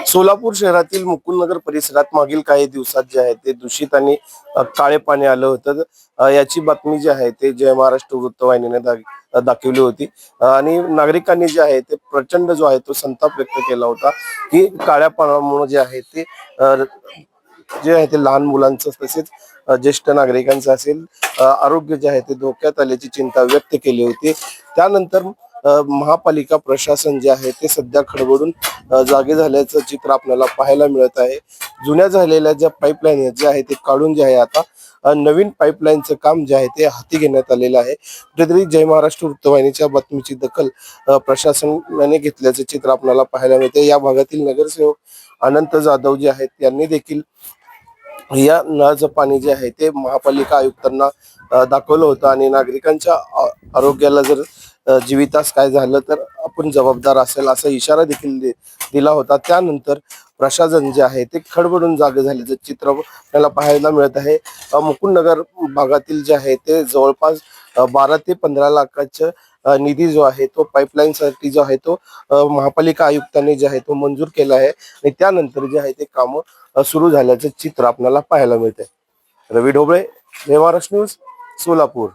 सोलापूर शहरातील मुकुंदनगर परिसरात मागील काही दिवसात जे आहे ते दूषित आणि काळे पाणी आलं होतं। याची बातमी जी आहे ते जय महाराष्ट्र वृत्तवाहिनीने दाखवली होती आणि नागरिकांनी जे आहे ते प्रचंड जो आहे तो संताप व्यक्त केला होता की काळ्या पाण्यामुळे जे आहे ते जे आहे ते लहान मुलांचं तसेच ज्येष्ठ नागरिकांचं असेल आरोग्य जे आहे ते धोक्यात आल्याची चिंता व्यक्त केली होती। त्यानंतर महापालिका प्रशासन जे आहे ते सध्या खडबडून जागे झाल्याचं चित्र आपल्याला पाहायला मिळत आहे। जुन्या झालेल्या ज्या पाईपलाईन जे आहे ते काढून जे आहे आता नवीन पाईपलाईनचं काम जे आहे ते हाती घेण्यात आलेलं आहे। कुठेतरी जय महाराष्ट्र वृत्तवाहिनीच्या बातमीची दखल प्रशासनाने घेतल्याचं चित्र आपल्याला पाहायला मिळते। या भागातील नगरसेवक अनंत जाधव जे आहेत त्यांनी देखील या नळाचं पाणी जे आहे ते महापालिका आयुक्तांना दाखवलं होतं आणि नागरिकांच्या आरोग्याला जर जीवितास काय झालं तर आपण जबाबदार असेल असा इशारा देखील दिला होता। त्यानंतर प्रशासन जे आहे ते खडबडून जागे झाल्याचं चित्र आपल्याला पाहायला मिळत आहे। मुकुंदनगर भागातील जे आहे ते जवळपास 12 ते 15 लाखाचा निधी जो आहे तो पाईपलाईन साठी जो आहे तो महापालिका आयुक्तांनी जे आहे तो मंजूर केला आहे आणि त्यानंतर जे आहे ते काम सुरू झाल्याचं चित्र आपल्याला पाहायला मिळतंय। रवी ढोबळे, जय महाराष्ट्र न्यूज, सोलापूर।